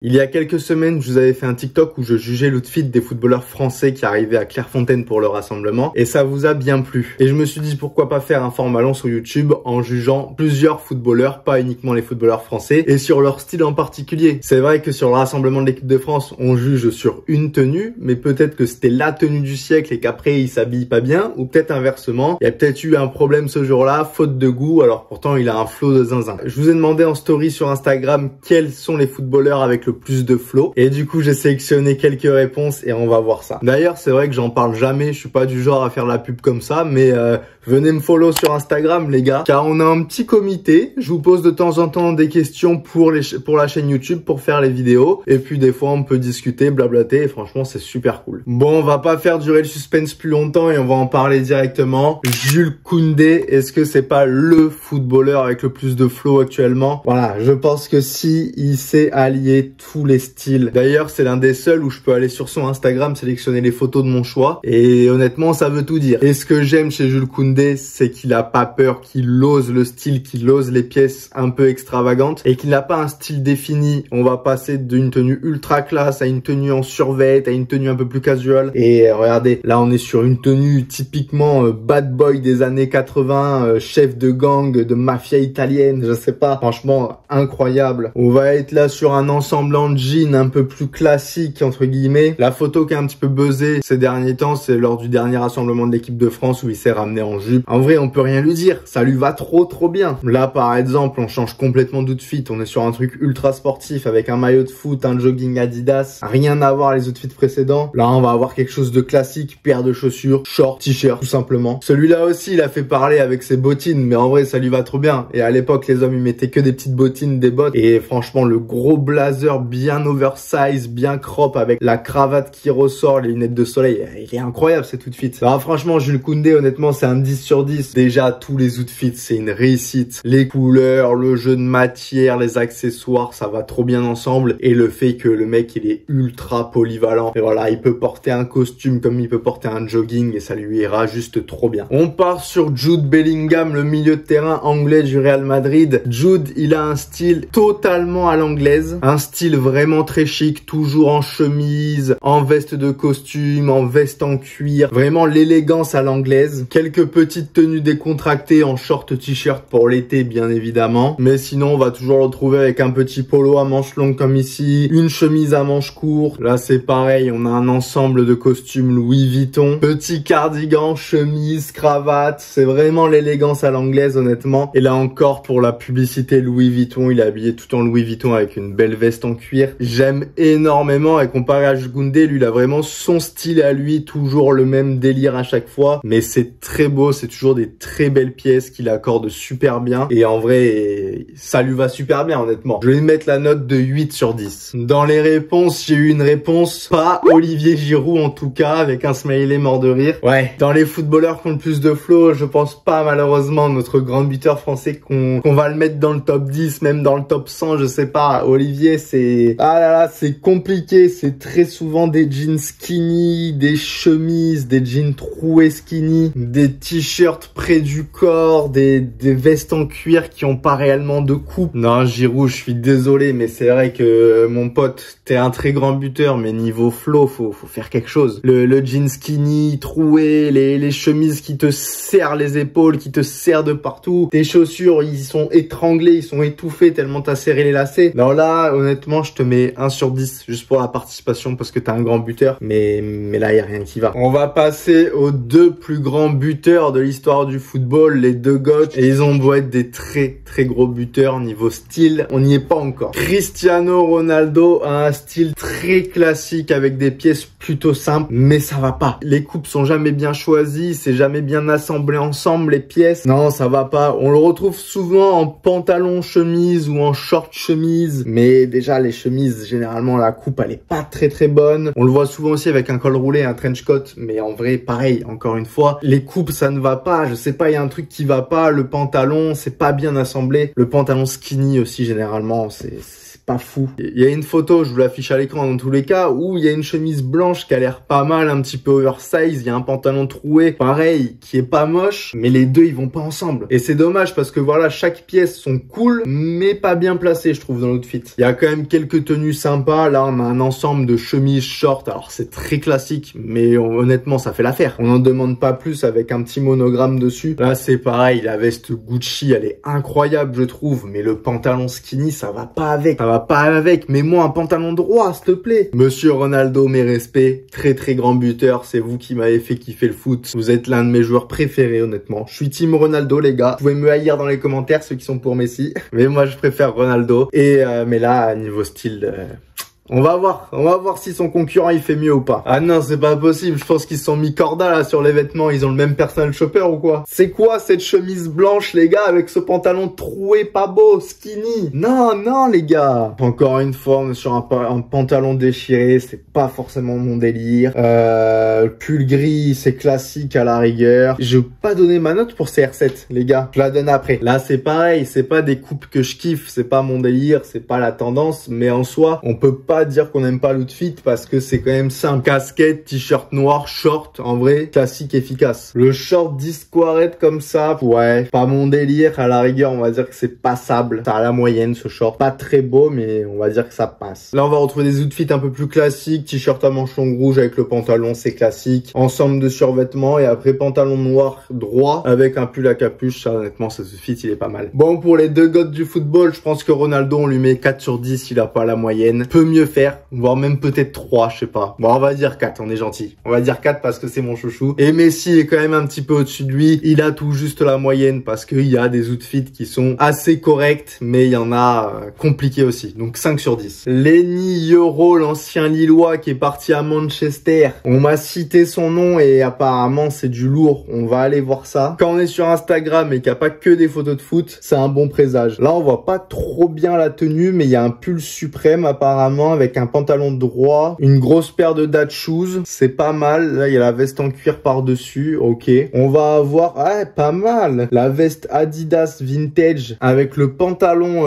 Il y a quelques semaines, je vous avais fait un TikTok où je jugeais l'outfit des footballeurs français qui arrivaient à Clairefontaine pour le rassemblement et ça vous a bien plu. Et je me suis dit pourquoi pas faire un format long sur YouTube en jugeant plusieurs footballeurs, pas uniquement les footballeurs français, et sur leur style en particulier. C'est vrai que sur le rassemblement de l'équipe de France, on juge sur une tenue, mais peut-être que c'était la tenue du siècle et qu'après ils s'habillent pas bien, ou peut-être inversement, il y a peut-être eu un problème ce jour-là, faute de goût, alors pourtant il a un flow de zinzin. Je vous ai demandé en story sur Instagram quels sont les footballeurs avec le plus de flow et du coup j'ai sélectionné quelques réponses et on va voir ça. D'ailleurs c'est vrai que j'en parle jamais, je suis pas du genre à faire la pub comme ça, mais venez me follow sur Instagram les gars, car on a un petit comité, je vous pose de temps en temps des questions pour la chaîne YouTube pour faire les vidéos et puis des fois on peut discuter, blablater et franchement c'est super cool. Bon, on va pas faire durer le suspense plus longtemps et on va en parler directement. Jules Koundé, est-ce que c'est pas le footballeur avec le plus de flow actuellement? Voilà, je pense que si, il sait allier tous les styles. D'ailleurs, c'est l'un des seuls où je peux aller sur son Instagram, sélectionner les photos de mon choix. Et honnêtement, ça veut tout dire. Et ce que j'aime chez Jules Koundé, c'est qu'il a pas peur, qu'il ose le style, qu'il ose les pièces un peu extravagantes et qu'il n'a pas un style défini. On va passer d'une tenue ultra classe à une tenue en survêt, à une tenue un peu plus casual. Et regardez, là, on est sur une tenue typiquement bad boy des années 80, chef de gang, de mafia italienne, je sais pas. Franchement, incroyable. On va être là sur un ensemble en jean un peu plus classique entre guillemets. La photo qui a un petit peu buzzé ces derniers temps, c'est lors du dernier rassemblement de l'équipe de France où il s'est ramené en jupe. En vrai, on peut rien lui dire, ça lui va trop bien. Là par exemple, on change complètement d'outfit, on est sur un truc ultra sportif avec un maillot de foot, un jogging Adidas, rien à voir les outfits précédents. Là, on va avoir quelque chose de classique, paire de chaussures, short, t-shirt tout simplement. Celui-là aussi, il a fait parler avec ses bottines, mais en vrai, ça lui va trop bien. Et à l'époque, les hommes, ils mettaient que des petites bottines, des bottes et franchement, le gros blazer bien oversize, bien crop avec la cravate qui ressort, les lunettes de soleil, il est incroyable cet outfit. Alors franchement, Jules Koundé, honnêtement, c'est un 10 sur 10. Déjà, tous les outfits, c'est une réussite. Les couleurs, le jeu de matière, les accessoires, ça va trop bien ensemble. Et le fait que le mec, il est ultra polyvalent. Et voilà, il peut porter un costume comme il peut porter un jogging et ça lui ira juste trop bien. On part sur Jude Bellingham, le milieu de terrain anglais du Real Madrid. Jude, il a un style totalement à l'anglaise. Un style vraiment très chic, toujours en chemise, en veste de costume, en veste en cuir. Vraiment l'élégance à l'anglaise. Quelques petites tenues décontractées en short t-shirt pour l'été, bien évidemment. Mais sinon, on va toujours le retrouver avec un petit polo à manches longues comme ici, une chemise à manches courtes. Là, c'est pareil, on a un ensemble de costumes Louis Vuitton. Petit cardigan, chemise, cravate. C'est vraiment l'élégance à l'anglaise, honnêtement. Et là encore, pour la publicité Louis Vuitton, il est habillé tout en Louis Vuitton avec une belle veste en cuir. J'aime énormément et comparé à Jules Koundé, lui, il a vraiment son style à lui, toujours le même délire à chaque fois. Mais c'est très beau, c'est toujours des très belles pièces qu'il accorde super bien. Et en vrai, ça lui va super bien, honnêtement. Je vais lui mettre la note de 8 sur 10. Dans les réponses, j'ai eu une réponse, pas Olivier Giroud en tout cas, avec un smiley mort de rire. Ouais, dans les footballeurs qui ont le plus de flow, je pense pas malheureusement notre grand buteur français qu'on va le mettre dans le top 10, même dans le top 100, je sais pas. Olivier, c'est... Ah là là, c'est compliqué, c'est très souvent des jeans skinny, des chemises, des jeans troués skinny, des t-shirts près du corps, des vestes en cuir qui ont pas réellement de coupe. Non, Giroud, je suis désolé, mais c'est vrai que mon pote, t'es un très grand buteur, mais niveau flow, faut faire quelque chose. Le jean skinny, troué, les chemises qui te serrent les épaules, qui te serrent de partout, tes chaussures, ils sont étranglés, ils sont étouffés tellement t'as serré les lacets. Non, là, honnêtement, je te mets 1 sur 10, juste pour la participation, parce que t'es un grand buteur, mais là, y a rien qui va. On va passer aux deux plus grands buteurs de l'histoire du football, les deux GOAT, et ils ont beau être des très gros buteurs niveau style, on n'y est pas encore. Cristiano Ronaldo a un style très classique avec des pièces plutôt simples, mais ça va pas. Les coupes sont jamais bien choisies, c'est jamais bien assemblé ensemble les pièces. Non, ça va pas. On le retrouve souvent en pantalon chemise ou en short chemise, mais déjà les chemises, généralement la coupe elle est pas très bonne. On le voit souvent aussi avec un col roulé, un trench coat, mais en vrai pareil, encore une fois, les coupes ça ne va pas. Je sais pas, il y a un truc qui va pas. Le pantalon, c'est pas bien assemblé. Le pantalon skinny aussi généralement, c'est pas fou. Il y a une photo, je vous l'affiche à l'écran dans tous les cas, où il y a une chemise blanche qui a l'air pas mal, un petit peu oversize, il y a un pantalon troué, pareil, qui est pas moche, mais les deux ils vont pas ensemble. Et c'est dommage parce que voilà, chaque pièce sont cool, mais pas bien placées, je trouve, dans l'outfit. Il y a quand même quelques tenues sympas. Là, on a un ensemble de chemises, shorts. Alors, c'est très classique, mais honnêtement, ça fait l'affaire. On n'en demande pas plus avec un petit monogramme dessus. Là, c'est pareil. La veste Gucci, elle est incroyable, je trouve, mais le pantalon skinny, ça va pas avec. Ça va pas avec. Mets-moi un pantalon droit, s'il te plaît. Monsieur Ronaldo, mes respects. Très, très grand buteur. C'est vous qui m'avez fait kiffer le foot. Vous êtes l'un de mes joueurs préférés, honnêtement. Je suis team Ronaldo, les gars. Vous pouvez me haïr dans les commentaires, ceux qui sont pour Messi. Mais moi, je préfère Ronaldo. Et, mais là, niveau style, on va voir si son concurrent il fait mieux ou pas. Ah non, c'est pas possible, je pense qu'ils se sont mis corda là sur les vêtements, ils ont le même personal shopper ou quoi? C'est quoi cette chemise blanche les gars avec ce pantalon troué pas beau, skinny? Non, non les gars. Encore une fois, on est sur un pantalon déchiré, c'est pas forcément mon délire. Pull gris, c'est classique à la rigueur. Je vais pas donner ma note pour CR7 les gars, je la donne après. Là c'est pareil, c'est pas des coupes que je kiffe, c'est pas mon délire, c'est pas la tendance, mais en soi, on peut pas dire qu'on n'aime pas l'outfit parce que c'est quand même simple. Casquette, t-shirt noir, short, en vrai, classique, efficace. Le short disquaret comme ça, ouais, pas mon délire. À la rigueur, on va dire que c'est passable. Ça a la moyenne, ce short. Pas très beau, mais on va dire que ça passe. Là, on va retrouver des outfits un peu plus classiques. T-shirt à manches longues rouges avec le pantalon, c'est classique. Ensemble de survêtements et après pantalon noir droit avec un pull à capuche. Ça, honnêtement, ce outfit, il est pas mal. Bon, pour les deux gods du football, je pense que Ronaldo, on lui met 4 sur 10. Il a pas la moyenne. Peut mieux faire, voire même peut-être 3, je sais pas. Bon, on va dire 4, on est gentil. On va dire 4 parce que c'est mon chouchou. Et Messi est quand même un petit peu au-dessus de lui. Il a tout juste la moyenne parce qu'il y a des outfits qui sont assez corrects, mais il y en a compliqués aussi. Donc 5 sur 10. Lenny Yoro, l'ancien Lillois qui est parti à Manchester. On m'a cité son nom et apparemment c'est du lourd. On va aller voir ça. Quand on est sur Instagram et qu'il n'y a pas que des photos de foot, c'est un bon présage. Là, on voit pas trop bien la tenue, mais il y a un pull suprême apparemment avec un pantalon droit, une grosse paire de dad shoes, c'est pas mal. Là, il y a la veste en cuir par-dessus, ok. On va avoir, ah, pas mal, la veste Adidas vintage avec le pantalon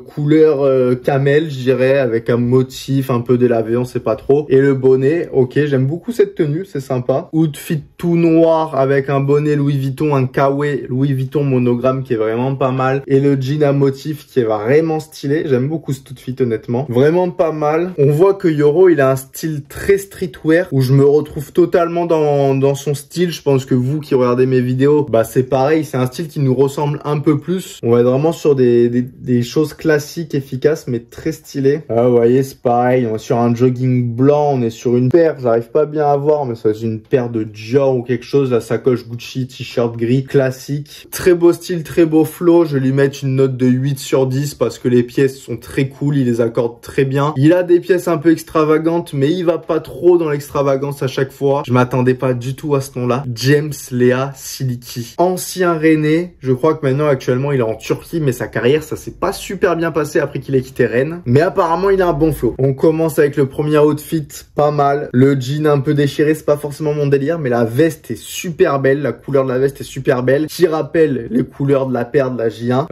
couleur camel, je dirais, avec un motif un peu délavé, on sait pas trop. Et le bonnet, ok, j'aime beaucoup cette tenue, c'est sympa. Outfit tout noir avec un bonnet Louis Vuitton, un Kawaii Louis Vuitton monogramme qui est vraiment pas mal. Et le jean à motif qui est vraiment stylé. J'aime beaucoup cet outfit, honnêtement. Vraiment pas mal. On voit que Yoro, il a un style très streetwear où je me retrouve totalement dans son style. Je pense que vous qui regardez mes vidéos, bah c'est pareil. C'est un style qui nous ressemble un peu plus. On va être vraiment sur des choses classiques, efficaces, mais très stylées. Ah, vous voyez, c'est pareil. On est sur un jogging blanc. On est sur une paire. J'arrive pas bien à voir, mais ça c'est une paire de Dior ou quelque chose. La sacoche Gucci, t-shirt gris, classique. Très beau style, très beau flow. Je vais lui mettre une note de 8 sur 10 parce que les pièces sont très cool. Il les accorde très bien. Il a des pièces un peu extravagantes, mais il va pas trop dans l'extravagance à chaque fois. Je m'attendais pas du tout à ce nom-là. James Lea Siliki. Ancien Rennais. Je crois que maintenant, actuellement, il est en Turquie, mais sa carrière, ça s'est pas super bien passé après qu'il ait quitté Rennes. Mais apparemment, il a un bon flow. On commence avec le premier outfit, pas mal. Le jean un peu déchiré, c'est pas forcément mon délire, mais la veste est super belle. La couleur de la veste est super belle, qui rappelle les couleurs de la paire de la J1.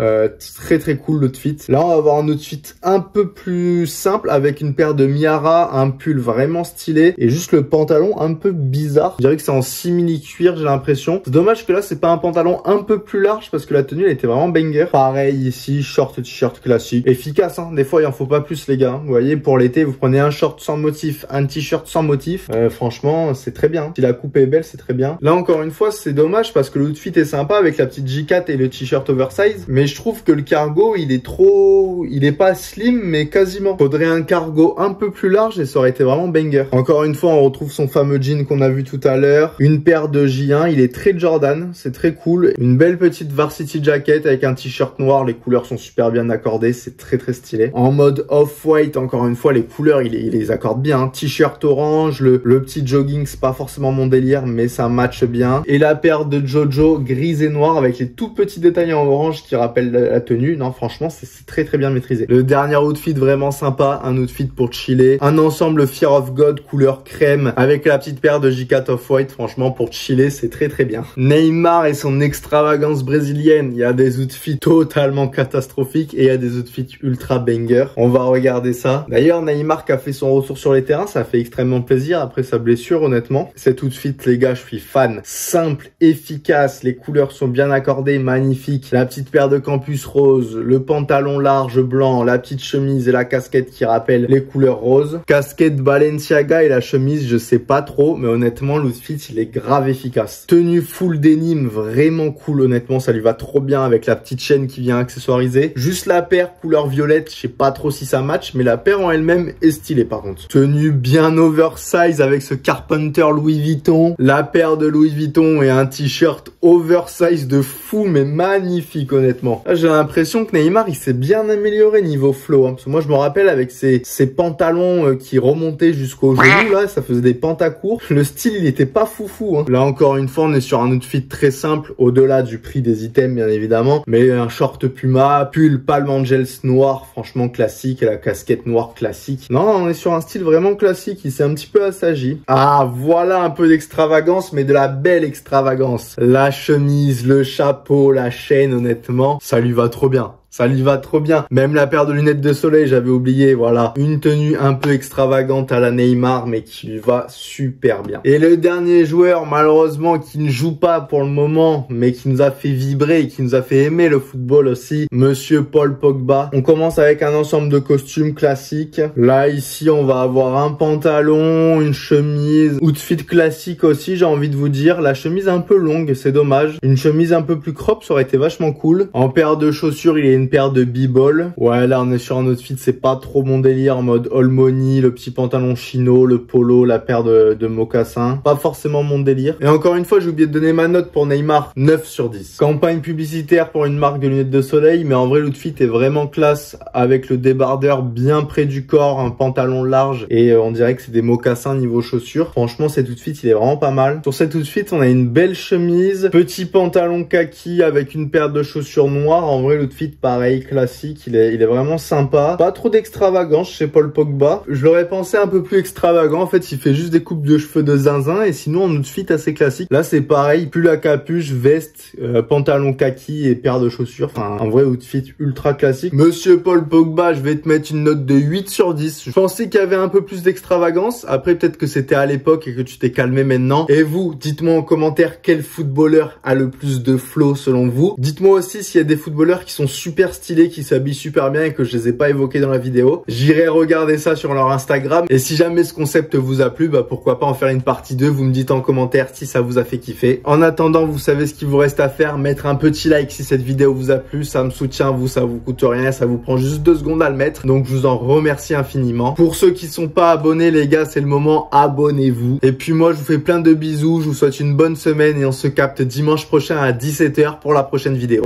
Très très cool l'outfit. Là, on va avoir un outfit un peu plus simple avec une paire de Miara, un pull vraiment stylé et juste le pantalon un peu bizarre. Je dirais que c'est en simili cuir, j'ai l'impression. C'est dommage que là, c'est pas un pantalon un peu plus large parce que la tenue, elle était vraiment banger. Pareil ici, short t-shirt classique. Efficace, hein. Des fois, il en faut pas plus, les gars. Vous voyez, pour l'été, vous prenez un short sans motif, un t-shirt sans motif. Franchement, c'est très bien. Si la coupe est belle, c'est très bien. Là, encore une fois, c'est dommage parce que l'outfit est sympa avec la petite J4 et le t-shirt oversize. Mais je trouve que le cargo, il est pas slim, mais quasiment. Faudrait un cargo un peu plus large et ça aurait été vraiment banger. Encore une fois, on retrouve son fameux jean qu'on a vu tout à l'heure. Une paire de J1, il est très Jordan, c'est très cool. Une belle petite varsity jacket avec un t-shirt noir, les couleurs sont super bien accordées, c'est très très stylé. En mode off-white, encore une fois, les couleurs, il les accorde bien. Hein. T-shirt orange, le petit jogging, c'est pas forcément mon délire, mais ça matche bien. Et la paire de Jojo grise et noire avec les tout petits détails en orange qui rappellent la tenue. Non, franchement, c'est très très bien maîtrisé. Le dernier outfit vraiment sympa, sympa, un outfit pour chiller, un ensemble Fear of God couleur crème avec la petite paire de J4 Off-White, franchement pour chiller c'est très très bien. Neymar et son extravagance brésilienne, il y a des outfits totalement catastrophiques et il y a des outfits ultra banger. On va regarder ça. D'ailleurs Neymar qui a fait son retour sur les terrains, ça fait extrêmement plaisir après sa blessure honnêtement. Cet outfit les gars, je suis fan. Simple, efficace, les couleurs sont bien accordées, magnifique. La petite paire de campus rose, le pantalon large blanc, la petite chemise et la casquette qui rappellent les couleurs roses. Casquette Balenciaga et la chemise, je sais pas trop, mais honnêtement, l'outfit, il est grave efficace. Tenue full denim, vraiment cool, honnêtement, ça lui va trop bien avec la petite chaîne qui vient accessoiriser. Juste la paire couleur violette, je sais pas trop si ça match, mais la paire en elle-même est stylée par contre. Tenue bien oversize avec ce Carpenter Louis Vuitton, la paire de Louis Vuitton et un t-shirt oversize de fou, mais magnifique honnêtement. Là, j'ai l'impression que Neymar, il s'est bien amélioré niveau flow, hein, parce que moi, je me rappelle avec ses pantalons qui remontaient jusqu'au genou, là, ça faisait des pantacourts. Le style, il était pas foufou, hein. Là, encore une fois, on est sur un outfit très simple, au-delà du prix des items, bien évidemment, mais un short Puma, pull Palm Angels noir, franchement classique, et la casquette noire classique. Non, on est sur un style vraiment classique, il s'est un petit peu assagi. Ah, voilà un peu d'extravagance, mais de la belle extravagance. La chemise, le chapeau, la chaîne, honnêtement, ça lui va trop bien. Ça lui va trop bien. Même la paire de lunettes de soleil, j'avais oublié, voilà. Une tenue un peu extravagante à la Neymar, mais qui lui va super bien. Et le dernier joueur, malheureusement, qui ne joue pas pour le moment, mais qui nous a fait vibrer et qui nous a fait aimer le football aussi, Monsieur Paul Pogba. On commence avec un ensemble de costumes classiques. Là, ici, on va avoir un pantalon, une chemise, outfit classique aussi, j'ai envie de vous dire. La chemise un peu longue, c'est dommage. Une chemise un peu plus crop, ça aurait été vachement cool. En paire de chaussures, il est une paire de b-ball. Ouais, là on est sur un outfit, c'est pas trop mon délire, en mode all money, le petit pantalon chino, le polo, la paire de mocassins. Pas forcément mon délire. Et encore une fois, j'ai oublié de donner ma note pour Neymar, 9 sur 10. Campagne publicitaire pour une marque de lunettes de soleil, mais en vrai l'outfit est vraiment classe avec le débardeur bien près du corps, un pantalon large et on dirait que c'est des mocassins niveau chaussures. Franchement, cet outfit, il est vraiment pas mal. Sur cet outfit, on a une belle chemise, petit pantalon kaki avec une paire de chaussures noires. En vrai, l'outfit, pareil, classique, il est vraiment sympa. Pas trop d'extravagance chez Paul Pogba. Je l'aurais pensé un peu plus extravagant. En fait, il fait juste des coupes de cheveux de zinzin et sinon, un outfit assez classique. Là, c'est pareil, pull à capuche, veste, pantalon kaki et paire de chaussures. Enfin, un vrai outfit ultra classique. Monsieur Paul Pogba, je vais te mettre une note de 8 sur 10. Je pensais qu'il y avait un peu plus d'extravagance. Après, peut-être que c'était à l'époque et que tu t'es calmé maintenant. Et vous, dites-moi en commentaire quel footballeur a le plus de flow selon vous. Dites-moi aussi s'il y a des footballeurs qui sont super stylés, qui s'habillent super bien et que je les ai pas évoqués dans la vidéo. J'irai regarder ça sur leur Instagram. Et si jamais ce concept vous a plu, bah pourquoi pas en faire une partie 2. Vous me dites en commentaire si ça vous a fait kiffer. En attendant, vous savez ce qu'il vous reste à faire. Mettre un petit like si cette vidéo vous a plu. Ça me soutient, vous, ça vous coûte rien. Ça vous prend juste 2 secondes à le mettre. Donc je vous en remercie infiniment. Pour ceux qui sont pas abonnés, les gars, c'est le moment. Abonnez-vous. Et puis moi, je vous fais plein de bisous. Je vous souhaite une bonne semaine et on se capte dimanche prochain à 17 h pour la prochaine vidéo.